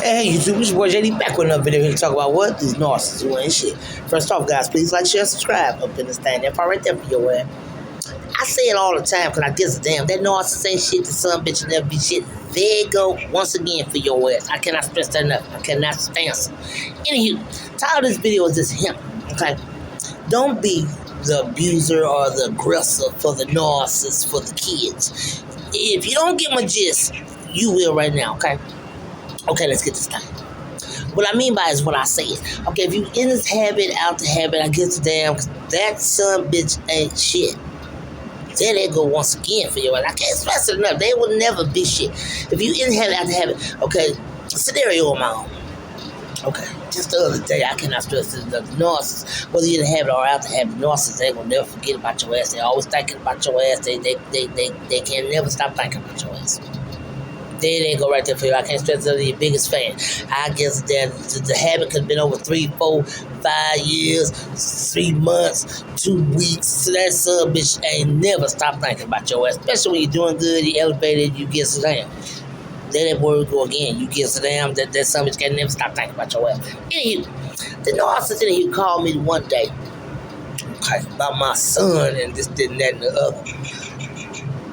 Hey YouTube, it's your boy JD back with another video here to talk about what these narcissists doing and shit. First off, guys, please like, share, subscribe up in this thing. That part right there for your ass. I say it all the time because I guess damn, that narcissist ain't shit, the son bitch will never be shit. There you go, once again for your ass. I cannot stress that enough. I cannot stand it. Anywho, title of this video is just him, okay? Don't be the abuser or the aggressor for the narcissist for the kids. If you don't get my gist, you will right now, okay? Okay, let's get this done. What I mean by is what I say is, okay, if you in this habit, out the habit, I guess damn, that son bitch ain't shit. There they go once again for you. I can't stress it enough. They will never be shit. If you in habit, out the habit, okay, scenario on my own. Okay, just the other day, I cannot stress it enough. The narcissists, whether you're in the habit or out the habit, the narcissists, they will never forget about your ass. They always thinking about your ass. They can never stop thinking about your ass. There they go right there for you. I can't stress it, your biggest fan. I guess that the habit could have been over 3, 4, 5 years, 3 months, 2 weeks. So that son bitch ain't never stopped thinking about your ass. Especially when you're doing good, you elevated, you get so damn. There that word go again. You get so damn that son bitch can never stop thinking about your ass. Anywho, the narcissist he called me one day, okay, about my son and this, that, and that, and the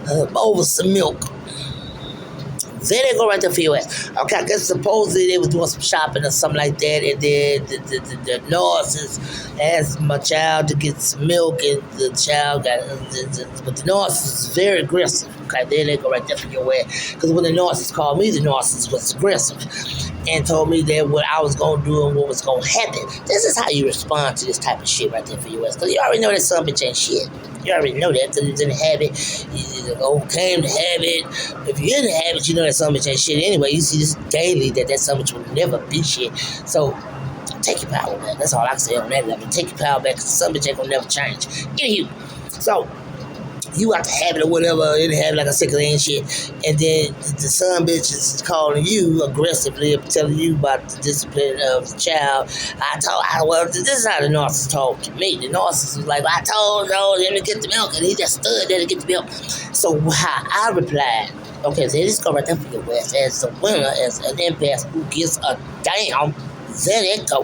other. Over some milk. There they go right there for your ass. Okay, I guess supposedly they was doing some shopping or something like that, and then the narcissist asked my child to get some milk, and the child got, but the narcissist is very aggressive. Okay, there they go right there for your ass. Because when the narcissist called me, the narcissist was aggressive and told me that what I was going to do and what was going to happen. This is how you respond to this type of shit right there for your ass. Because you already know that son bitch ain't shit. You already know that because he's in the habit. He overcame the habit. If you're in the habit, you know that son bitch ain't shit anyway. You see this daily that son bitch will never be shit. So take your power back. That's all I can say on that level. Take your power back because the son bitch ain't going to never change. Anywho, so you out the habit or whatever, in the habit, like I said, because they ain't shit. And then the son bitch is calling you aggressively, telling you about the discipline of the child. Well, this is how the narcissist talked to me. The narcissist was like, I told him to get the milk, and he just stood there to get the milk. So how I replied, okay, so this go right there for your ass. As a winner, as an empath who gives a damn, there it go.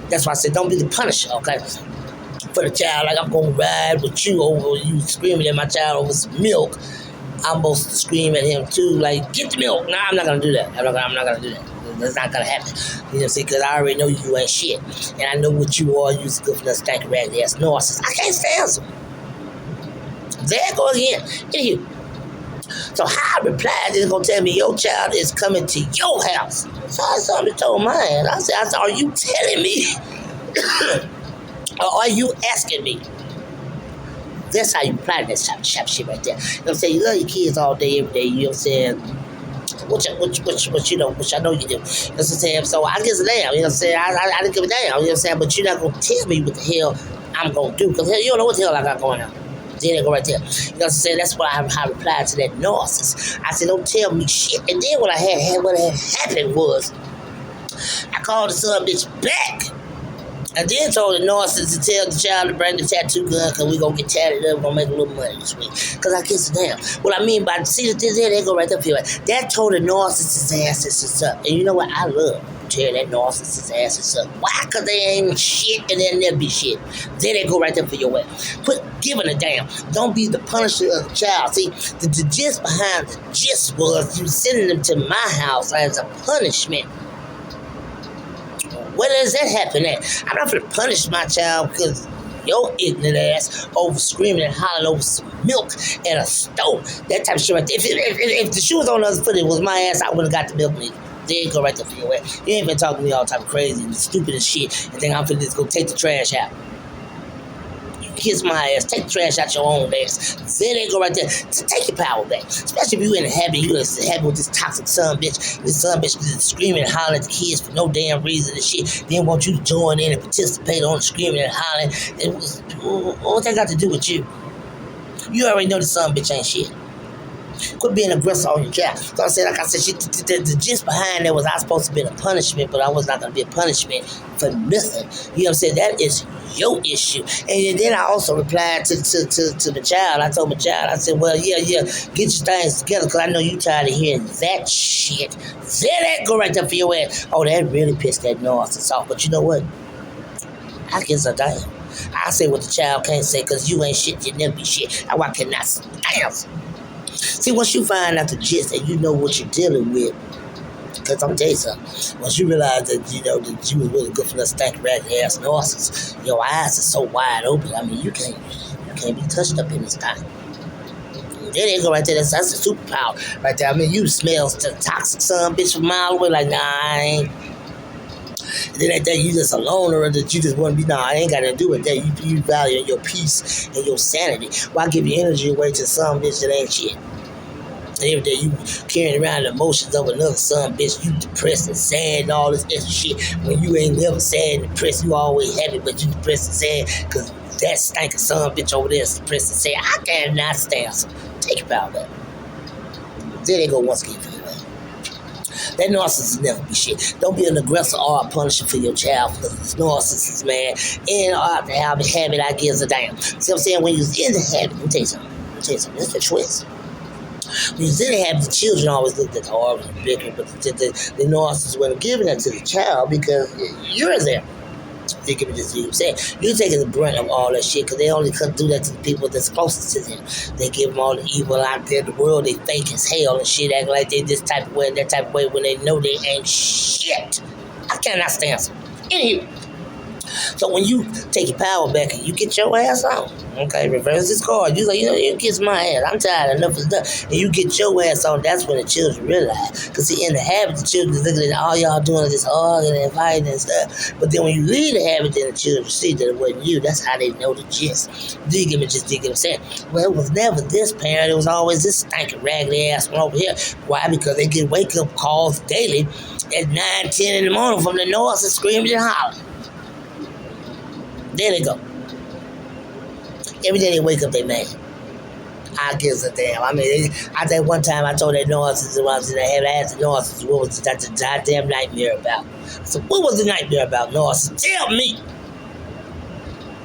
That's why I said, don't be the punisher, okay? For the child, like I'm gonna ride with you over you screaming at my child over some milk. I'm supposed to scream at him too, like get the milk. Nah, I'm not gonna do that. I'm not gonna do that. That's not gonna happen. You know, see, because I already know you ain't shit, and I know what you are. You's good for the stanky raggedy ass narcissist. I can't stand them. There I go again. Anywho, so how I replied is gonna tell me your child is coming to your house. So I somebody told my ass. I said, are you telling me? Or are you asking me? That's how you apply that type of shit right there. You know what I'm saying? You love your kids all day, every day. You know what I'm saying? Which I know you do. You know what I'm saying? So I guess damn. You know what I'm saying? I didn't give a damn. You know what I'm saying? But you're not going to tell me what the hell I'm going to do. Because hell, you don't know what the hell I got going on. Then they go right there. You know what I'm saying? That's why I replied to that narcissist. I said, don't tell me shit. And then what had happened was, I called the son bitch back. I then told the narcissist to tell the child to bring the tattoo gun because we're going to get tatted up. We're going to make a little money this week. Because I guess damn. What I mean by, see, they go right there for you. That told the narcissist's asses up. And you know what? I love tear that narcissist's asses up. Why? Because they ain't shit and they'll never be shit. Then they go right there for your way. Quit giving a damn. Don't be the punisher of the child. See, the gist behind the gist was you sending them to my house as a punishment. Where does that happen at? I'm not going to punish my child because your ignorant ass over screaming and hollering over some milk and a stove. That type of shit right there. If the shoe was on the other foot, it was my ass, I would have got the milk. There you go right there for your ass. You ain't been talking to me all type of crazy and stupid as shit and think I'm finna just go take the trash out. Kiss my ass, take the trash out your own ass. There they go right there. Take your power back. Especially if you in a habit, you in a habit with this toxic son bitch. This son bitch is screaming and hollering at the kids for no damn reason and shit. Then want you to join in and participate on the screaming and hollering. And what that got to do with you? You already know the son bitch ain't shit. Quit being aggressive on your child. So I said, like I said, the gist behind that was I was supposed to be a punishment, but I was not going to be a punishment for nothing. You know what I'm saying? That is your issue. And then I also replied to the child. I told my child, I said, well, yeah, get your things together because I know you tired of hearing that shit. Say that, go right there for your ass. Oh, that really pissed that narcissist off. But you know what? I guess I damn. I say what the child can't say because you ain't shit, you never be shit. Now I cannot stand. See, once you find out the gist and you know what you're dealing with, because I'm telling you something, once you realize that you know that you was really good for that stank ragged ass narcissist, your eyes are so wide open. I mean, you can't be touched up in this time. There they go right there. That's a superpower right there. I mean, you smell the toxic son bitch from a mile away. Like, nah, I ain't. Then at that, you just a loner or that you just want to be, nah, I ain't got to do with that. You value your peace and your sanity. Why give your energy away to some bitch that ain't shit? And every day you carrying around the emotions of another son bitch, you depressed and sad and all this extra shit. When you ain't never sad and depressed, you always happy, but you depressed and sad because that stinking son bitch over there is depressed and sad. I cannot stand some. Take your power back. There they go once again for you. That narcissist never be shit. Don't be an aggressor or a punisher for your child because it's narcissist, man. And the habit, I gives a damn. See what I'm saying? When you're in the habit, let me tell you something. It's the twist. When you're in the habit, the children always looked at the horrible and bicker, but the narcissist wasn't giving that to the child because you're there. They give it to you. Saying you're taking the brunt of all that shit because they only could do that to the people that's closest to them. They give them all the evil out there in the world. They fake as hell and shit, acting like they this type of way and that type of way when they know they ain't shit. I cannot stand them. Anywho, so when you take your power back and you get your ass on, okay, reverse this card. You like, you kiss my ass. I'm tired. Enough is done. And you get your ass on. That's when the children realize. Because see, in the habit, the children looking at all y'all doing is just arguing and fighting and stuff. But then when you leave the habit, then the children see that it wasn't you. That's how they know the gist. Dig him and just dig him saying, well, it was never this parent. It was always this stinking raggedy ass one over here. Why? Because they get wake up calls daily at 9, 10 in the morning from the north and screaming and hollering. There they go. Every day they wake up, they mad. I gives a damn. I mean, I think one time I told that narcissist when I was in the habit, I asked the narcissist what was that the goddamn nightmare about. So what was the nightmare about, narcissist? Tell me.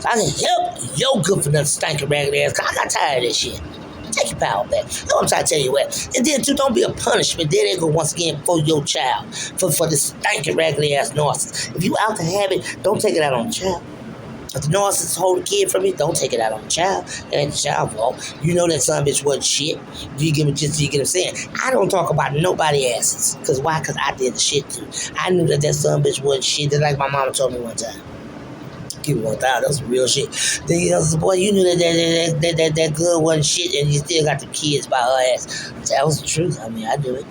So I can help your good for nothing stinking raggedy ass, because I got tired of this shit. Take your power back. That's what I'm trying to tell you what. And then too, don't be a punishment. There they go once again for your child. For this stinking raggedy ass narcissist. If you out to have it, don't take it out on the child. If the narcissist hold a kid from me, don't take it out on the child. It ain't the child's fault. You know that son bitch wasn't shit. Do you get what I'm saying? I don't talk about nobody asses. Because why? Because I did the shit too. I knew that son bitch wasn't shit. Just like my mama told me one time. Give me 1,000. That was real shit. Then you know, boy, you knew that girl wasn't shit, and you still got the kids by her ass. That was the truth. I mean, I knew it.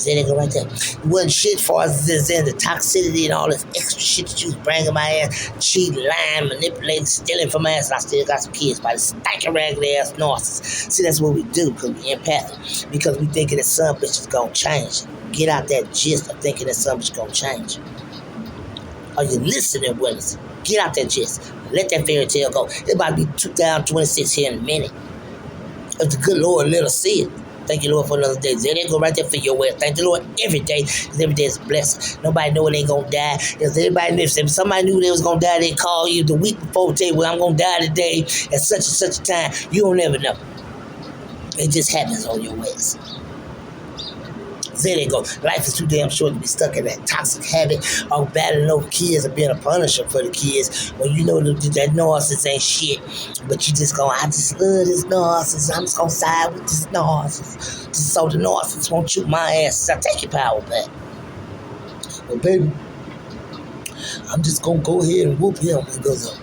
There they go right there. It wasn't shit for us this in the toxicity and all this extra shit that you was bringing my ass, cheating, lying, manipulating, stealing from my ass, and I still got some kids by the stinking raggedy ass narcissist. See, that's what we do because we empathic. Because we thinking that some bitch is gonna change. Get out that gist of thinking that some bitch gonna change. Are you listening with us? Get out that gist. Let that fairy tale go. It about to be 2026 here in a minute. If the good Lord let us see it. Thank you, Lord, for another day. There they go right there for your way. Thank the Lord every day, because every day is a blessing. Nobody know when they going to die. If somebody knew they was going to die, they call you the week before, tell you, well, I'm going to die today at such and such a time. You don't never know. It just happens on your ways. There they go. Life is too damn short to be stuck in that toxic habit of battling over kids and being a punisher for the kids when you know that narcissist ain't shit. But you just go, I just love this narcissist. I'm just going to side with this narcissist. Just so the narcissist won't shoot my ass. So take your power back. Well, baby, I'm just going to go ahead and whoop him. He goes up.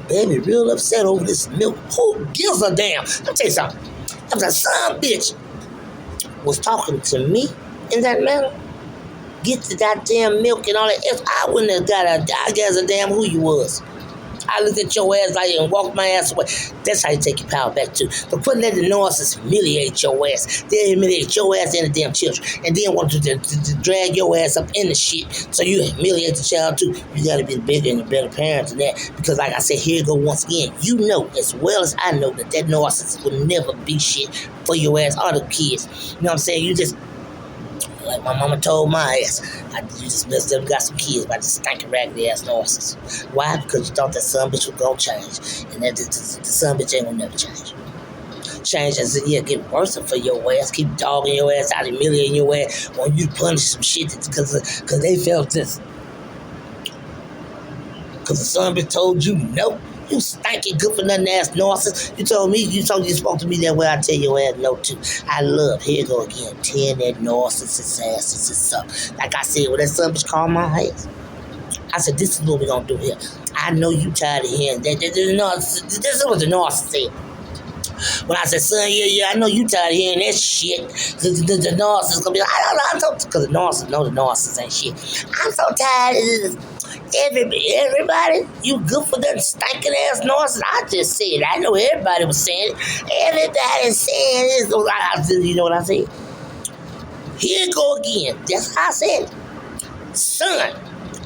Baby, real upset over this milk. Who gives a damn? Let me tell you something. If a son bitch was talking to me in that manner, get the goddamn milk and all that. If I wouldn't have got I guess a damn who you was. I look at your ass like and walk my ass away. That's how you take your power back too. But quit letting the narcissist humiliate your ass. They humiliate your ass and the damn children. And then want to drag your ass up in the shit so you humiliate the child too. You gotta be the bigger and the better parent than that. Because like I said, here you go once again. You know as well as I know that narcissist will never be shit for your ass or the kids. You know what I'm saying? You just, like my mama told my ass, you just messed up and got some kids by this stinking raggedy ass narcissist. Why? Because you thought that son bitch was gonna change. And that the son bitch ain't gonna never change. Change as the year get worse for your ass, keep dogging your ass out, humiliating your ass, when you punish some shit because they felt this. Because the son bitch told you no. You stinking good for nothing ass narcissist. You told me, you spoke to me that way, I tell your ass no too. I love, here you go again, tearing that narcissist ass up. Like I said, when that son bitch called my ass, I said, this is what we're going to do here. I know you tired of hearing that. This is what the narcissist said. When I said, son, yeah, I know you tired of hearing that shit. The narcissist gonna be like, I don't know, I'm so, because the narcissist know the narcissist ain't shit. I'm so tired of this. Everybody, you good for that stinking ass narcissist. I just said it. I know everybody was saying it. Everybody's saying this. You know what I said? Here you go again. That's how I said it. Son,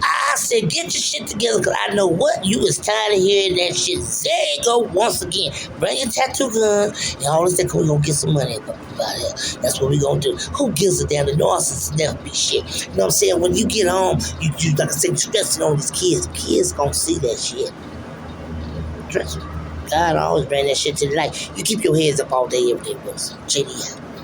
I said, get your shit together because I know what you is tired of hearing that shit. There you go once again. Bring your tattoo gun and all this stuff because we're going to get some money about it. That's what we're going to do. Who gives a damn? The narcissist never be shit. You know what I'm saying? When you get home, you like I said, stressing on these kids. Kids going to see that shit. Trust me. God always bring that shit to the light. You keep your heads up all day, every day, Wilson. JD out.